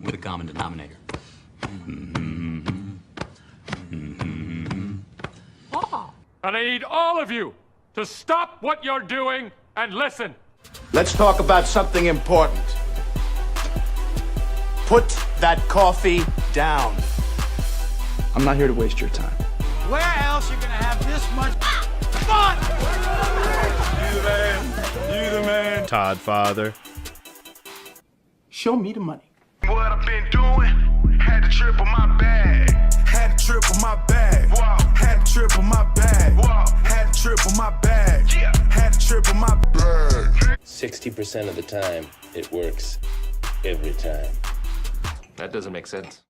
With a common denominator. And I need all of you to stop what you're doing and listen. Let's talk about something important. Put that coffee down. I'm not here to waste your time. Where else you gonna have this much fun? You the man. You the man. Todd Father. Show me the money. What I've been doing, had to triple my bag. Had to triple my bag. Wow. Had to triple my bag. Wow. Had to triple my bag. Yeah. Had to triple my bag. 60% of the time, it works every time. That doesn't make sense.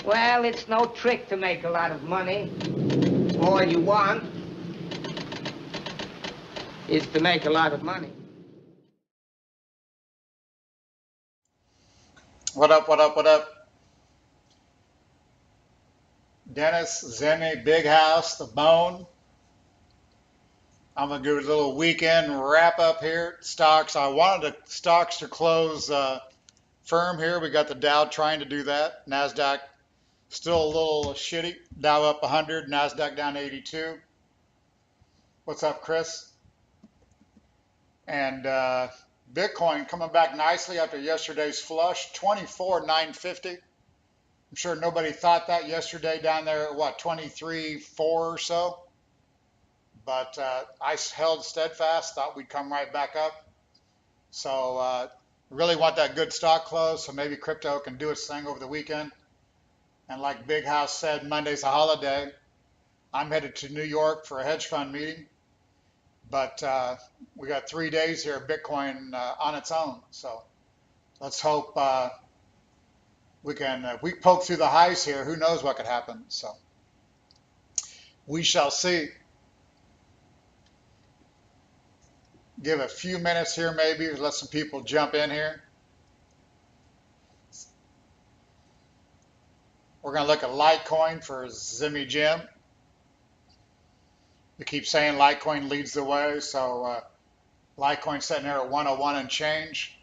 Well, it's no trick to make a lot of money. All you want is to make a lot of money. What up, what up, what up? Dennis, Zimmy, Big House, The Bone. I'm going to do a little weekend wrap up here. Stocks, I wanted the stocks to close firm here. We got the Dow trying to do that. NASDAQ still a little shitty. Dow up 100, NASDAQ down 82. What's up, Chris? And Bitcoin coming back nicely after yesterday's flush, 24,950. I'm sure nobody thought that yesterday down there at what, 23.4 or so. But I held steadfast, thought we'd come right back up. So really want that good stock close, so maybe crypto can do its thing over the weekend. And like Big House said, Monday's a holiday. I'm headed to New York for a hedge fund meeting. But we got 3 days here of Bitcoin on its own. So let's hope we can, if we poke through the highs here, who knows what could happen. So we shall see. Give a few minutes here maybe, let some people jump in here. We're going to look at Litecoin for Zimmy Jim. We keep saying Litecoin leads the way, so Litecoin sitting there at 101 and change,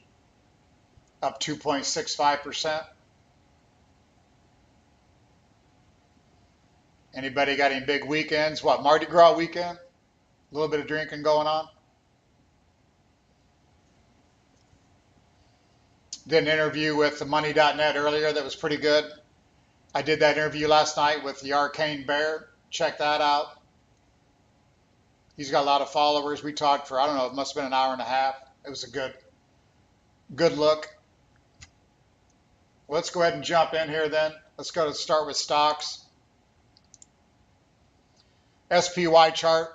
up 2.65%. Anybody got any big weekends? What, Mardi Gras weekend? A little bit of drinking going on? Did an interview with the Money.net earlier that was pretty good. I did that interview last night with the Arcane Bear. Check that out. He's got a lot of followers. We talked for, I don't know, it must have been an hour and a half. It was a good look. Let's go ahead and jump in here then. Let's go to start with stocks. SPY chart,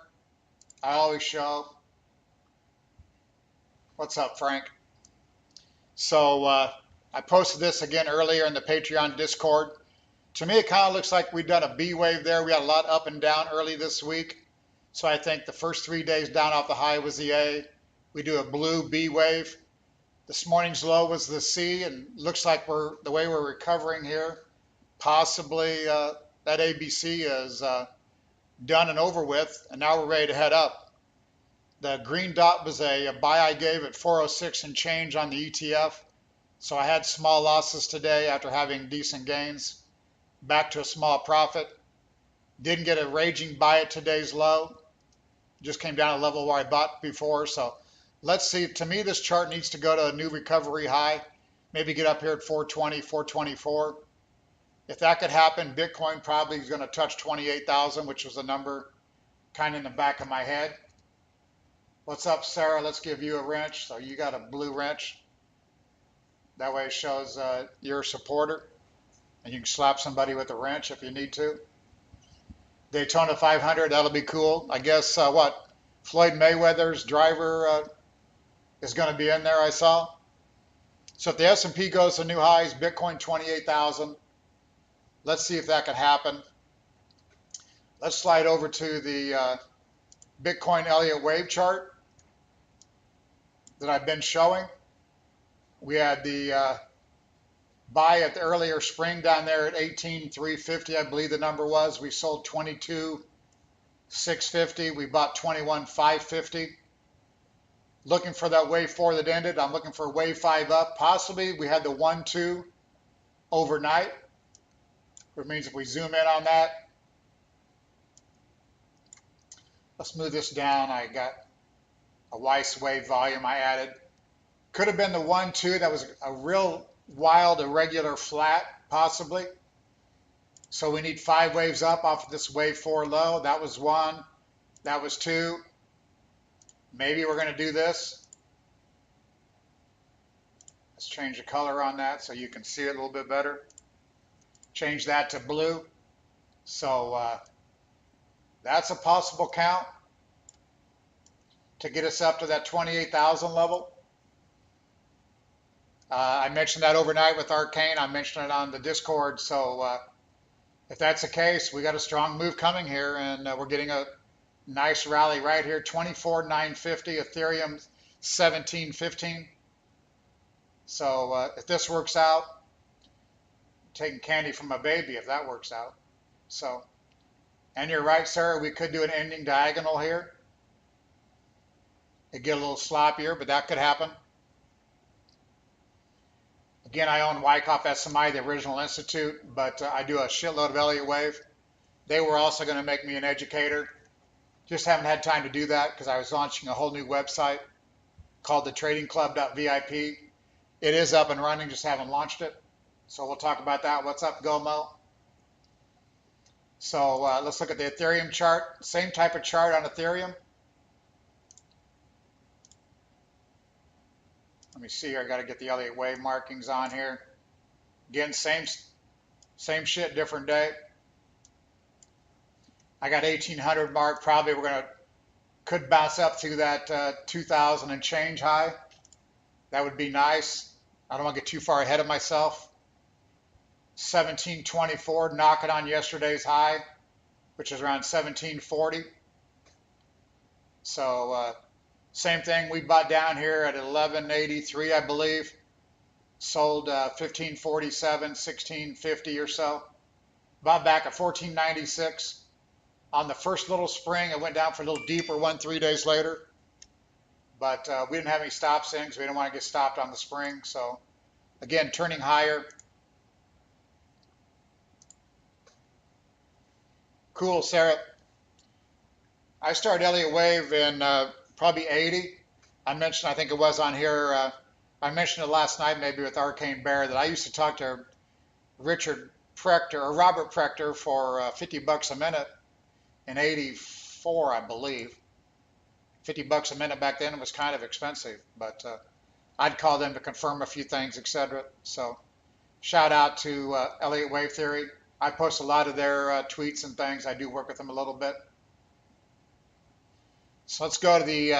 I always show. What's up, Frank? So I posted this again earlier in the Patreon Discord. To me, it kind of looks like we've done a B wave there. We had a lot up and down early this week. So I think the first 3 days down off the high was the A. We do a blue B wave. This morning's low was the C, and looks like the way we're recovering here, possibly that ABC is done and over with, and now we're ready to head up. The green dot was a buy I gave at 406 and change on the ETF. So I had small losses today after having decent gains. Back to a small profit. Didn't get a raging buy at today's low. Just came down to a level where I bought before. So let's see. To me, this chart needs to go to a new recovery high. Maybe get up here at 420, 424. If that could happen, Bitcoin probably is going to touch 28,000, which was a number kind of in the back of my head. What's up, Sarah? Let's give you a wrench. So you got a blue wrench. That way it shows you're a supporter. And you can slap somebody with a wrench if you need to. Daytona 500, that'll be cool. I guess, what, Floyd Mayweather's driver is going to be in there, I saw. So if the S&P goes to new highs, Bitcoin 28,000. Let's see if that can happen. Let's slide over to the Bitcoin Elliott wave chart that I've been showing. We had the buy at the earlier spring down there at 18,350, I believe the number was. We sold 22,650. We bought 21,550. Looking for that wave 4 that ended. I'm looking for wave 5 up. Possibly we had the 1-2 overnight, which means if we zoom in on that, let's move this down. I got a Weiss wave volume I added. Could have been the 1-2. That was a real wild, irregular flat, possibly. So we need 5 waves up off of this wave 4 low. That was 1. That was 2. Maybe we're going to do this. Let's change the color on that so you can see it a little bit better. Change that to blue. So that's a possible count to get us up to that 28,000 level. I mentioned that overnight with Arcane. I mentioned it on the Discord. So if that's the case, we got a strong move coming here, and we're getting a nice rally right here. 24,950, Ethereum 1715. So if this works out, I'm taking candy from my baby if that works out. So, and you're right, Sarah, we could do an ending diagonal here. It get a little sloppier, but that could happen. Again, I own Wyckoff SMI, the original institute, but I do a shitload of Elliott wave. They were also going to make me an educator. Just haven't had time to do that because I was launching a whole new website called thetradingclub.vip. It is up and running, just haven't launched it. So we'll talk about that. What's up, Gomo? So let's look at the Ethereum chart. Same type of chart on Ethereum. Let me see here. I got to get the Elliott wave markings on here. Again, same shit, different day. I got 1800 mark. Probably could bounce up through that 2000 and change high. That would be nice. I don't want to get too far ahead of myself. 1724, knocking on yesterday's high, which is around 1740. So same thing. We bought down here at 1183, I believe. Sold 1547, 1650 or so. Bought back at 1496. On the first little spring, it went down for a little deeper one 3 days later. But we didn't have any stops in because we didn't want to get stopped on the spring. So again, turning higher. Cool, Sarah. I started Elliott wave in probably 80. I mentioned, I think it was on here, I mentioned it last night maybe with Arcane Bear, that I used to talk to Richard Prechter or Robert Prechter for 50 bucks a minute in 84, I believe. 50 bucks a minute back then, it was kind of expensive, but I'd call them to confirm a few things, etc. So shout out to Elliott Wave Theory. I post a lot of their tweets and things. I do work with them a little bit. So let's go to the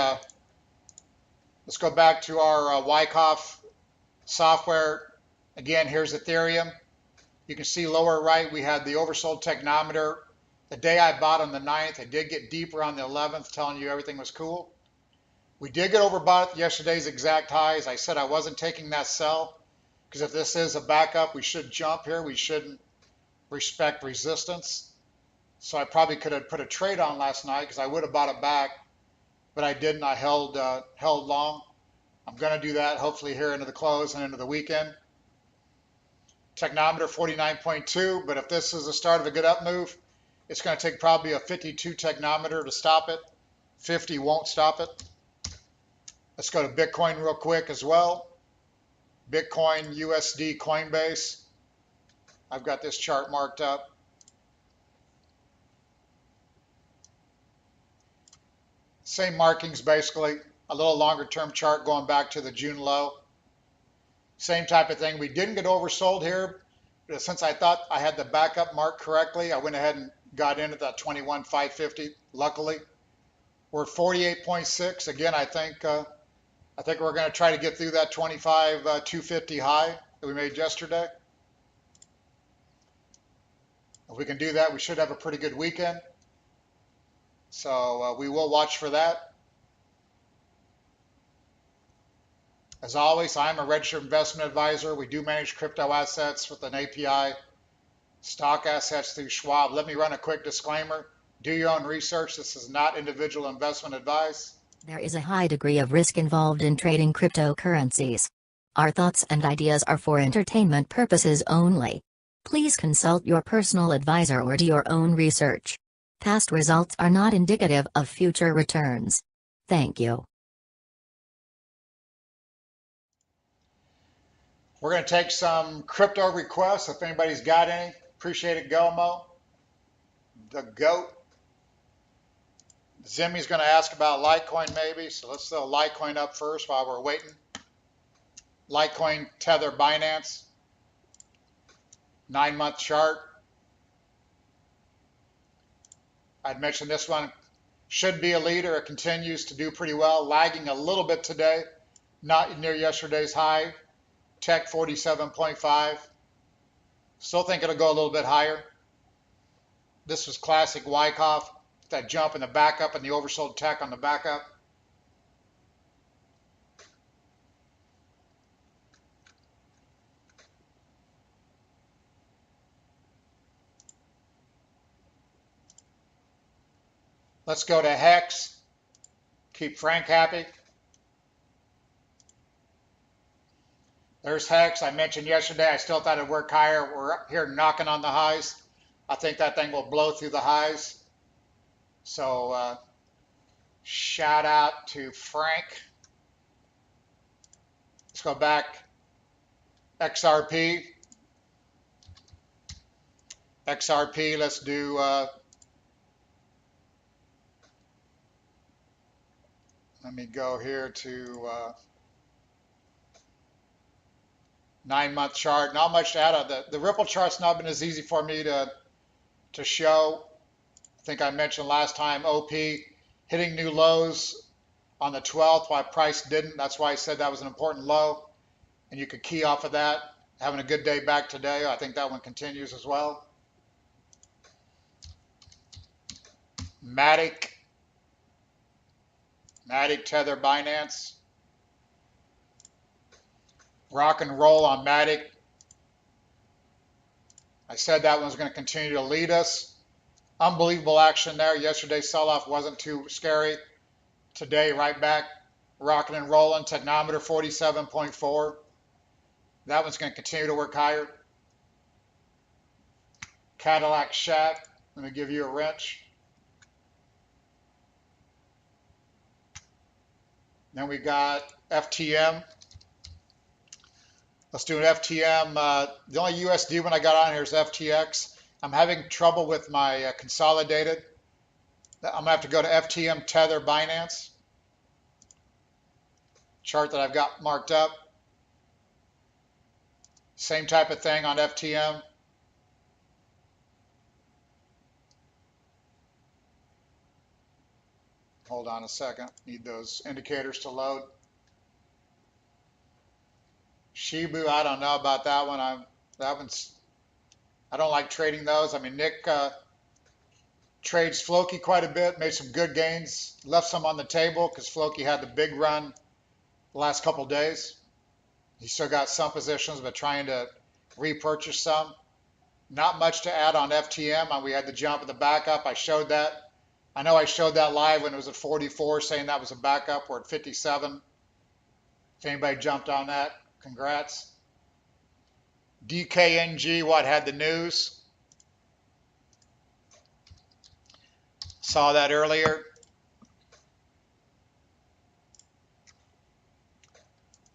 let's go back to our Wyckoff software. Again, here's Ethereum. You can see lower right, we had the oversold technometer. The day I bought on the 9th, it did get deeper on the 11th, telling you everything was cool. We did get overbought at yesterday's exact highs. I said I wasn't taking that sell because if this is a backup, we should jump here. We shouldn't respect resistance. So I probably could have put a trade on last night because I would have bought it back, but I didn't. I held long. I'm going to do that hopefully here into the close and into the weekend. Technometer 49.2, but if this is the start of a good up move, it's going to take probably a 52 technometer to stop it. 50 won't stop it. Let's go to Bitcoin real quick as well. Bitcoin, USD, Coinbase. I've got this chart marked up. Same markings basically. A little longer term chart going back to the June low. Same type of thing. We didn't get oversold here. But since I thought I had the backup mark correctly, I went ahead and got into that 21,550. Luckily, we're at 48.6. Again, I think we're going to try to get through that 25,250 high that we made yesterday. If we can do that, we should have a pretty good weekend. So we will watch for that. As always, I'm a registered investment advisor. We do manage crypto assets with an API, stock assets through Schwab. Let me run a quick disclaimer. Do your own research. This is not individual investment advice. There is a high degree of risk involved in trading cryptocurrencies. Our thoughts and ideas are for entertainment purposes only. Please consult your personal advisor or do your own research. Past results are not indicative of future returns. Thank you. We're going to take some crypto requests if anybody's got any. Appreciate it, Gomo. The GOAT. Zimmy's going to ask about Litecoin maybe, so let's throw Litecoin up first while we're waiting. Litecoin Tether Binance. 9-month chart. I'd mentioned this one should be a leader. It continues to do pretty well, lagging a little bit today, not near yesterday's high. Tech 47.5. Still think it'll go a little bit higher. This was classic Wyckoff, that jump in the backup and the oversold tech on the backup. Let's go to Hex. Keep Frank happy. There's Hex. I mentioned yesterday I still thought it'd work higher. We're up here knocking on the highs. I think that thing will blow through the highs. So shout out to Frank. Let's go back. XRP. XRP, let's do let me go here to 9-month chart. Not much to add on. The Ripple chart's not been as easy for me to show. I think I mentioned last time OP hitting new lows on the 12th while price didn't. That's why I said that was an important low. And you could key off of that. Having a good day back today. I think that one continues as well. Matic Tether Binance. Rock and roll on Matic. I said that one's going to continue to lead us. Unbelievable action there. Yesterday's sell-off wasn't too scary. Today, right back, rocking and rolling. Technometer 47.4. That one's going to continue to work higher. Cadillac Shack. Let me give you a wrench. Then we got FTM. Let's do an FTM. The only USD one I got on here is FTX. I'm having trouble with my consolidated. I'm going to have to go to FTM Tether Binance. Chart that I've got marked up. Same type of thing on FTM. Hold on a second. Need those indicators to load. Shibu, I don't know about that one. I don't like trading those. I mean, Nick trades Floki quite a bit, made some good gains, left some on the table because Floki had the big run the last couple days. He still got some positions, but trying to repurchase some. Not much to add on FTM. We had the jump at the backup. I showed that. I know I showed that live when it was at 44, saying that was a backup. We're at 57. If anybody jumped on that, congrats. DKNG, what had the news? Saw that earlier.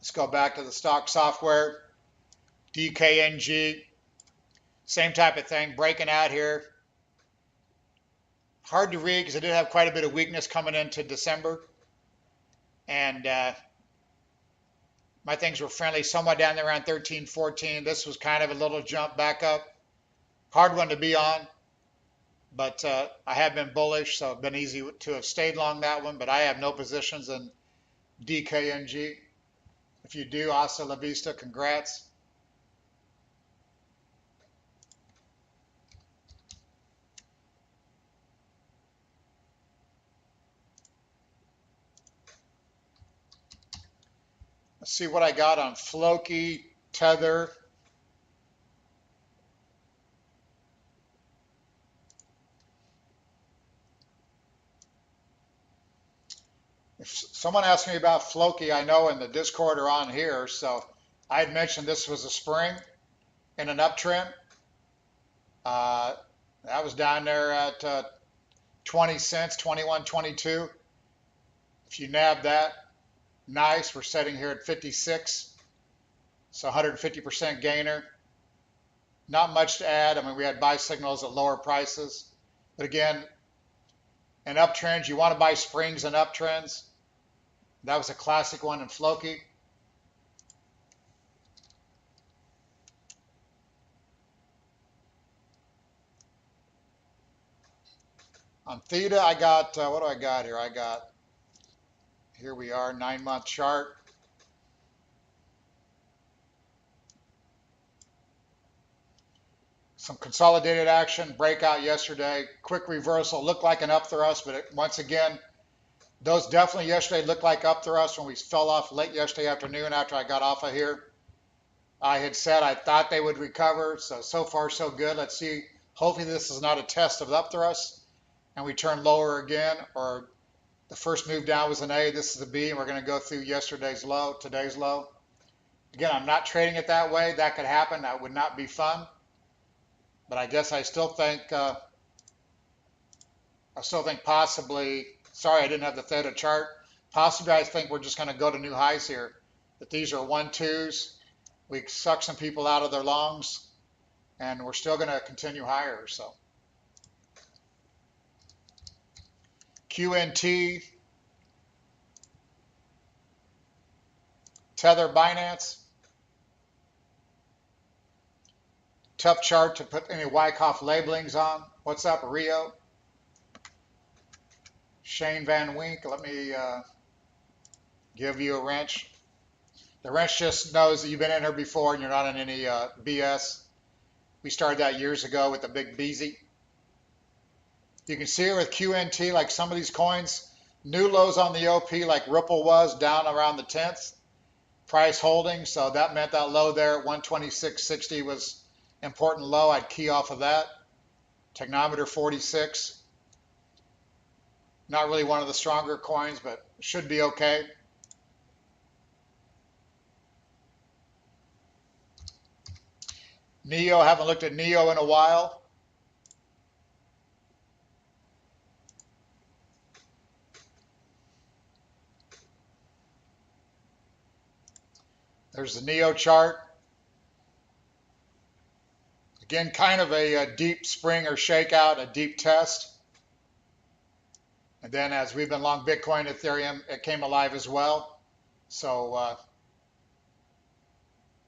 Let's go back to the stock software. DKNG, same type of thing, breaking out here. Hard to read because it did have quite a bit of weakness coming into December. And my things were friendly, somewhat down there around 13, 14. This was kind of a little jump back up. Hard one to be on. But I have been bullish, so it's been easy to have stayed long that one. But I have no positions in DKNG. If you do, hasta la vista, congrats. Let's see what I got on Floki, Tether. Someone asked me about Floki, I know in the Discord or on here, so I had mentioned this was a spring in an uptrend. That was down there at 20 cents, 21, 22. If you nab that, nice. We're sitting here at 56, so 150% gainer. Not much to add. I mean, we had buy signals at lower prices, but again, in uptrends, you want to buy springs and uptrends. That was a classic one in Floki. On Theta, I got, what do I got here? Here we are, 9-month chart. Some consolidated action, breakout yesterday, quick reversal, looked like an up thrust, but once again, those definitely yesterday looked like up thrusts when we fell off late yesterday afternoon after I got off of here. I had said I thought they would recover, so far so good. Let's see, hopefully this is not a test of up thrust and we turn lower again, or the first move down was an A, this is a B, and we're going to go through yesterday's low, today's low. Again, I'm not trading it that way. That could happen. That would not be fun. But I guess I still think possibly, sorry I didn't have the theta chart, possibly I think we're just going to go to new highs here. That these are 1-2s. We suck some people out of their longs, and we're still going to continue higher. So QNT, Tether, Binance. Tough chart to put any Wyckoff labelings on. What's up, Rio? Shane Van Wink, let me give you a wrench. The wrench just knows that you've been in here before and you're not in any BS. We started that years ago with the big BZ. You can see here with QNT, like some of these coins, new lows on the OP like Ripple was down around the 10th. Price holding, so that meant that low there at 126.60 was important low. I'd key off of that. Technometer 46. Not really one of the stronger coins, but should be okay. Neo, haven't looked at Neo in a while. There's the Neo chart. Again, kind of a deep spring or shakeout, a deep test. And then as we've been long Bitcoin, Ethereum, it came alive as well. So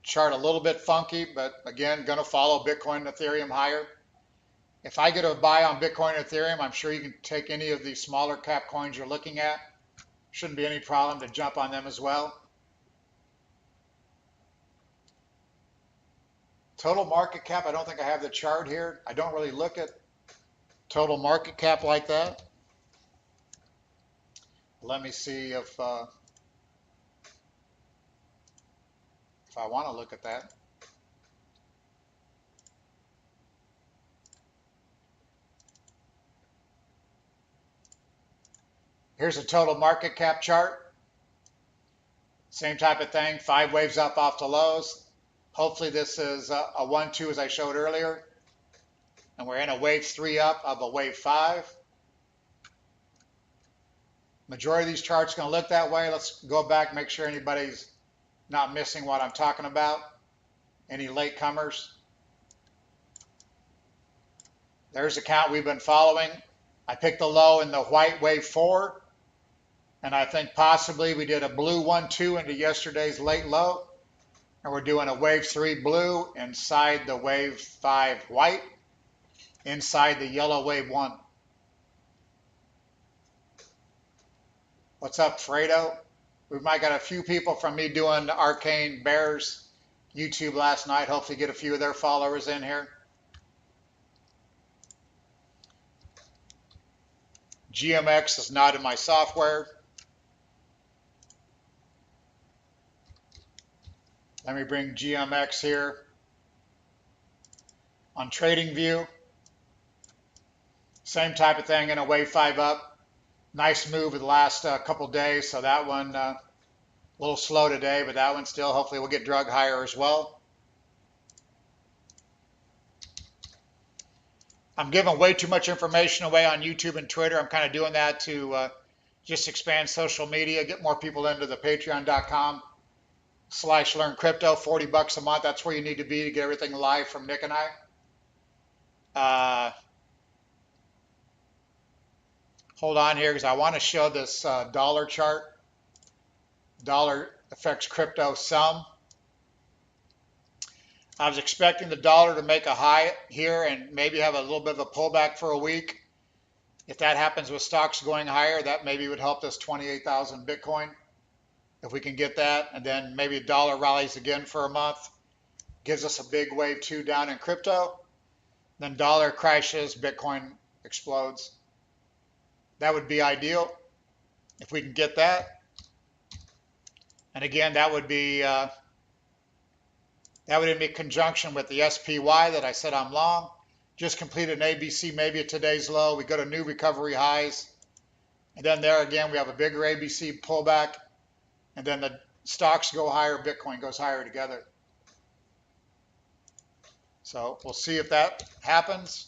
chart a little bit funky, but again, going to follow Bitcoin and Ethereum higher. If I get a buy on Bitcoin and Ethereum, I'm sure you can take any of these smaller cap coins you're looking at. Shouldn't be any problem to jump on them as well. Total market cap, I don't think I have the chart here. I don't really look at total market cap like that. Let me see if I want to look at that. Here's a total market cap chart. Same type of thing, 5 waves up off the lows. Hopefully this is a 1-2 as I showed earlier. And we're in a wave 3 up of a wave 5. Majority of these charts are going to look that way. Let's go back, make sure anybody's not missing what I'm talking about. Any latecomers? There's a count we've been following. I picked the low in the white wave 4. And I think possibly we did a blue 1-2 into yesterday's late low. And we're doing a wave 3 blue inside the wave 5 white, inside the yellow wave 1. What's up, Fredo? We might got a few people from me doing Arcane Bears YouTube last night. Hopefully get a few of their followers in here. GMX is not in my software. Let me bring GMX here on TradingView. Same type of thing in a wave 5 up. Nice move in the last couple days. So that one a little slow today, but that one still hopefully will get drug higher as well. I'm giving way too much information away on YouTube and Twitter. I'm kind of doing that to just expand social media, get more people into the patreon.com/learn crypto, $40 a month. That's where you need to be to get everything live from Nick and I. Hold on here because I want to show this dollar chart. Dollar affects crypto some. I was expecting the dollar to make a high here and maybe have a little bit of a pullback for a week. If that happens with stocks going higher, that maybe would help this 28,000 Bitcoin. If we can get that, and then maybe the dollar rallies again for a month, gives us a big wave 2 down in crypto. Then dollar crashes, Bitcoin explodes. That would be ideal if we can get that. And again, that would be in conjunction with the SPY that I said I'm long. Just completed an ABC, maybe at today's low. We go to new recovery highs. And then there again, we have a bigger ABC pullback. And then the stocks go higher, Bitcoin goes higher together. So we'll see if that happens.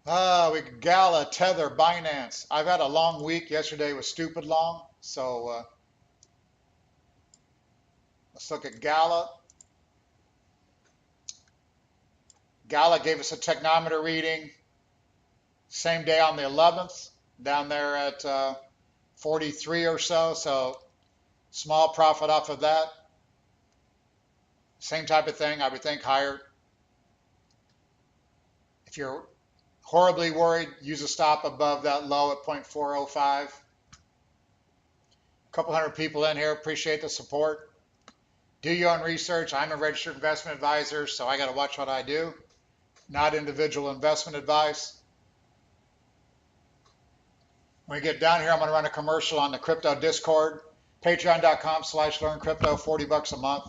We Gala, Tether, Binance. I've had a long week. Yesterday was stupid long. So let's look at Gala. Gala gave us a technometer reading same day on the 11th, down there at 43 or so. So small profit off of that. Same type of thing, I would think higher. If you're horribly worried, use a stop above that low at 0.405. A couple hundred people in here, appreciate the support. Do your own research. I'm a registered investment advisor, so I got to watch what I do, not individual investment advice. When we get down here, I'm going to run a commercial on the crypto Discord, patreon.com/learn crypto, $40 a month.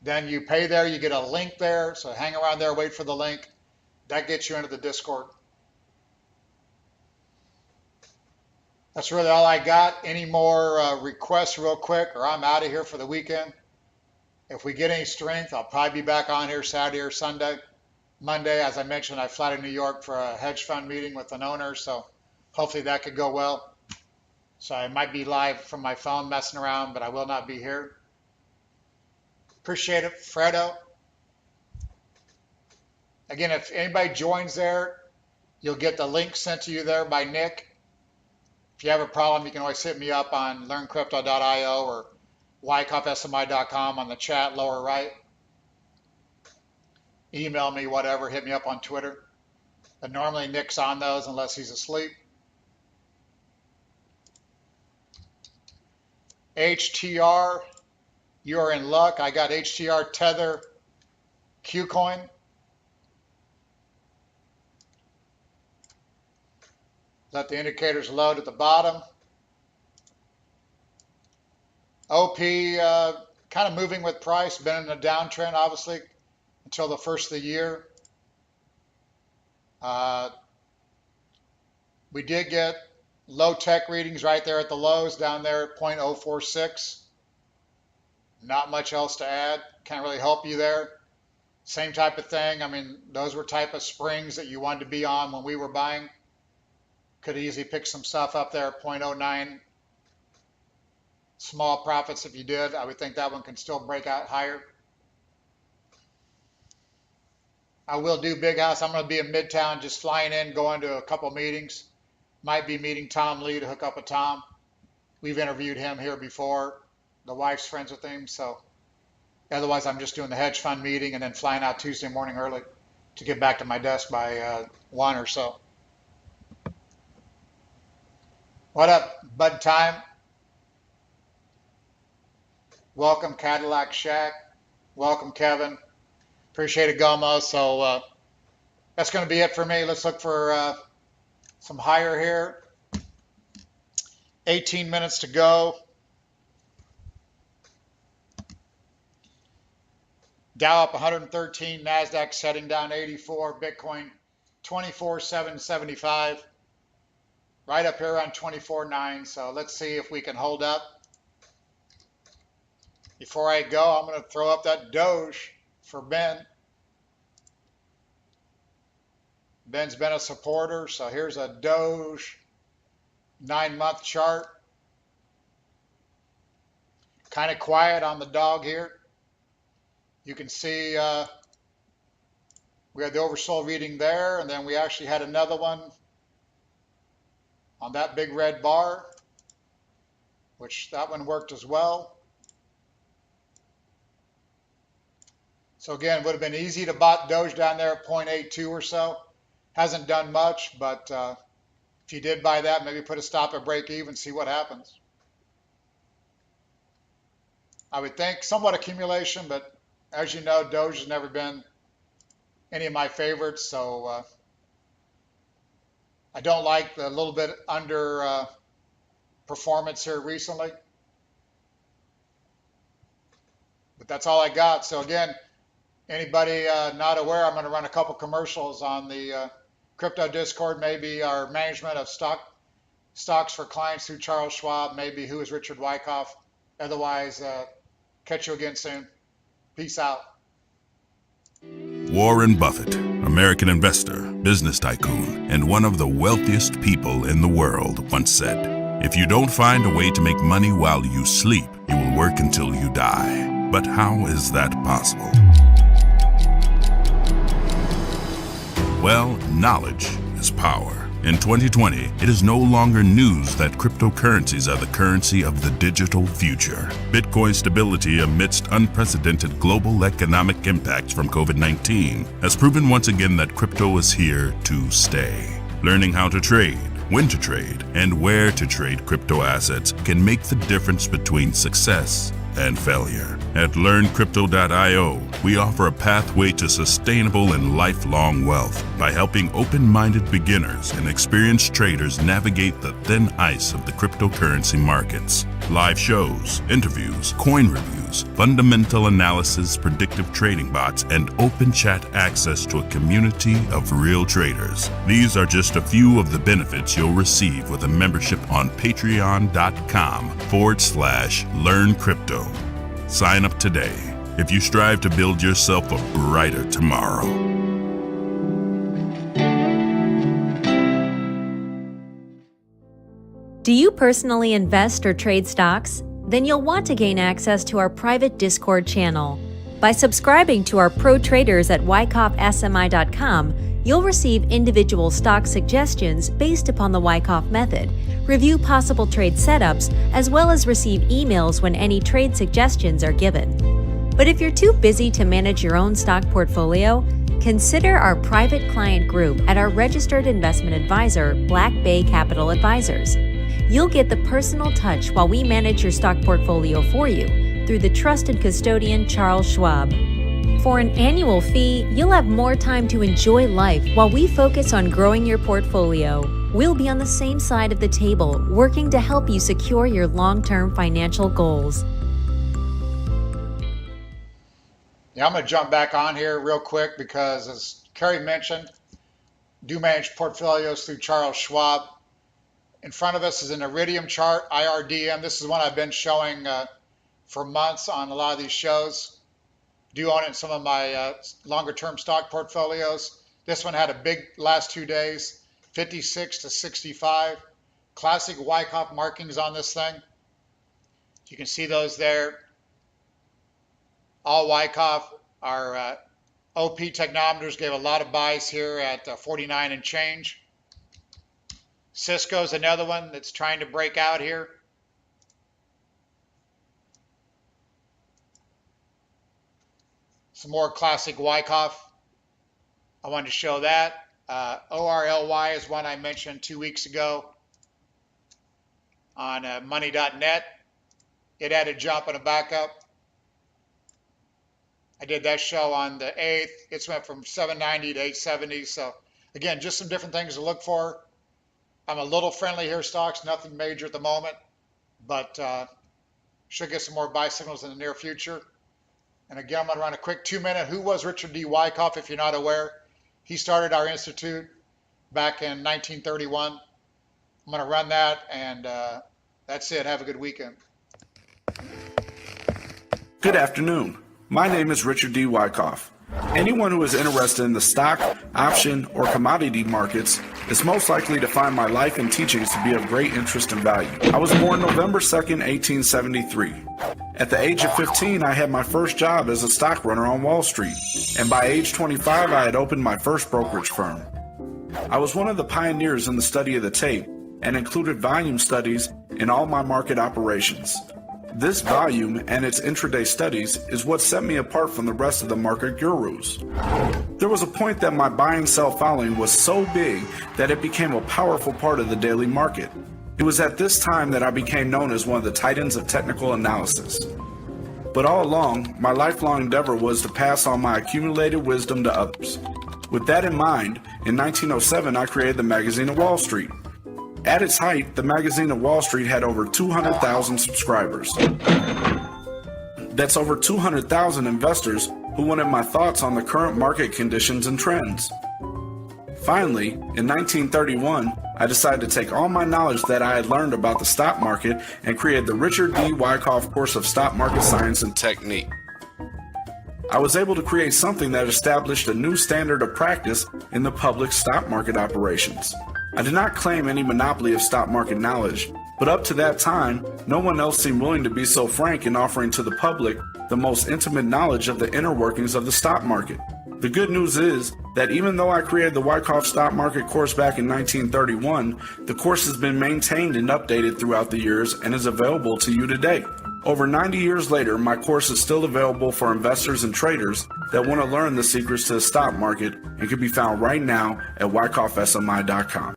Then you pay there, you get a link there, so hang around there, wait for the link. That gets you into the Discord. That's really all I got. Any more requests real quick, or I'm out of here for the weekend. If we get any strength, I'll probably be back on here Saturday or Sunday. Monday, as I mentioned, I fly to New York for a hedge fund meeting with an owner, so hopefully that could go well. So I might be live from my phone messing around, but I will not be here. Appreciate it, Fredo. Again, if anybody joins there, you'll get the link sent to you there by Nick. If you have a problem, you can always hit me up on learncrypto.io or wyckoffsmi.com on the chat lower right. Email me, whatever, hit me up on Twitter. But normally Nick's on those unless he's asleep. HTR, you're in luck. I got HTR, Tether, Qcoin. Let the indicators load at the bottom. OP kind of moving with price, been in a downtrend obviously until the first of the year. We did get low tech readings right there at the lows down there at 0.046. Not much else to add. Can't really help you there. Same type of thing. I mean, those were type of springs that you wanted to be on when we were buying. Could easily pick some stuff up there at 0.09. Small profits if you did. I would think that one can still break out higher. I will do Big House. I'm going to be in Midtown, just flying in, going to a couple meetings. Might be meeting Tom Lee to hook up with Tom. We've interviewed him here before. The wife's friends with him, so otherwise I'm just doing the hedge fund meeting and then flying out Tuesday morning early to get back to my desk by 1 or so. What up, Bud Time? Welcome, Cadillac Shack. Welcome, Kevin. Appreciate it, Gomo. So that's going to be it for me. Let's look for some higher here. 18 minutes to go. Dow up 113, NASDAQ setting down 84, Bitcoin 24,775. right up here around 24.9. So let's see if we can hold up. Before I go, I'm going to throw up that Doge for Ben. Ben's been a supporter, so here's a Doge 9-month chart. Kind of quiet on the dog here. You can see we had the oversold reading there, and then we actually had another one on that big red bar, which that one worked as well. So again, would have been easy to buy Doge down there at 0.82 or so. Hasn't done much, but if you did buy that, maybe put a stop at break even, see what happens. I would think somewhat accumulation, but as you know, Doge has never been any of my favorites, so I don't like the little bit under performance here recently. But that's all I got. So again, anybody not aware, I'm going to run a couple commercials on the crypto Discord, maybe our management of stocks for clients through Charles Schwab, maybe who is Richard Wyckoff. Otherwise, catch you again soon. Peace out. Warren Buffett, American investor, business tycoon, and one of the wealthiest people in the world, once said, "If you don't find a way to make money while you sleep, you will work until you die." But how is that possible? Well, knowledge is power. In 2020, it is no longer news that cryptocurrencies are the currency of the digital future. Bitcoin's stability amidst unprecedented global economic impacts from COVID-19 has proven once again that crypto is here to stay. Learning how to trade, when to trade, and where to trade crypto assets can make the difference between success and failure. At LearnCrypto.io, we offer a pathway to sustainable and lifelong wealth by helping open-minded beginners and experienced traders navigate the thin ice of the cryptocurrency markets. Live shows, interviews, coin reviews, fundamental analysis, predictive trading bots, and open chat access to a community of real traders. These are just a few of the benefits you'll receive with a membership on patreon.com/learncrypto. Sign up today if you strive to build yourself a brighter tomorrow. Do you personally invest or trade stocks? Then you'll want to gain access to our private Discord channel. By subscribing to our pro traders at WyckoffSMI.com, you'll receive individual stock suggestions based upon the Wyckoff method, review possible trade setups, as well as receive emails when any trade suggestions are given. But if you're too busy to manage your own stock portfolio, consider our private client group at our registered investment advisor, Black Bay Capital Advisors. You'll get the personal touch while we manage your stock portfolio for you through the trusted custodian, Charles Schwab. For an annual fee, you'll have more time to enjoy life while we focus on growing your portfolio. We'll be on the same side of the table, working to help you secure your long-term financial goals. Yeah, I'm going to jump back on here real quick because, as Kerry mentioned, do manage portfolios through Charles Schwab. In front of us is an Iridium chart, IRDM. This is one I've been showing for months on a lot of these shows. Do own it in some of my longer term stock portfolios. This one had a big last 2 days, 56 to 65. Classic Wyckoff markings on this thing. You can see those there. All Wyckoff. Our OP technometers gave a lot of buys here at 49 and change. Cisco's another one that's trying to break out here. Some more classic Wyckoff. I wanted to show that. ORLY is one I mentioned 2 weeks ago on money.net. It had a jump and a backup. I did that show on the 8th. It's went from 790 to 870. So again, just some different things to look for. I'm a little friendly here, stocks, nothing major at the moment, but should get some more buy signals in the near future. And again, I'm going to run a quick 2-minute. Who was Richard D. Wyckoff, if you're not aware? He started our institute back in 1931. I'm going to run that, and that's it. Have a good weekend. Good afternoon. My name is Richard D. Wyckoff. Anyone who is interested in the stock, option, or commodity markets is most likely to find my life and teachings to be of great interest and value. I was born November 2nd, 1873. At the age of 15, I had my first job as a stock runner on Wall Street, and by age 25, I had opened my first brokerage firm. I was one of the pioneers in the study of the tape and included volume studies in all my market operations. This volume and its intraday studies is what set me apart from the rest of the market gurus. There was a point that my buy and sell following was so big that it became a powerful part of the daily market. It was at this time that I became known as one of the titans of technical analysis. But all along, my lifelong endeavor was to pass on my accumulated wisdom to others. With that in mind, in 1907 I created the Magazine of Wall Street. At its height, the Magazine of Wall Street had over 200,000 subscribers. That's over 200,000 investors who wanted my thoughts on the current market conditions and trends. Finally, in 1931, I decided to take all my knowledge that I had learned about the stock market and create the Richard D. Wyckoff course of stock market science and technique. I was able to create something that established a new standard of practice in the public stock market operations. I did not claim any monopoly of stock market knowledge, but up to that time, no one else seemed willing to be so frank in offering to the public the most intimate knowledge of the inner workings of the stock market. The good news is that even though I created the Wyckoff Stock Market course back in 1931, the course has been maintained and updated throughout the years and is available to you today. Over 90 years later, my course is still available for investors and traders that want to learn the secrets to the stock market and can be found right now at wyckoffsmi.com.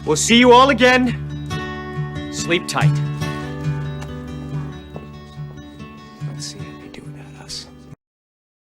We'll see you all again. Sleep tight.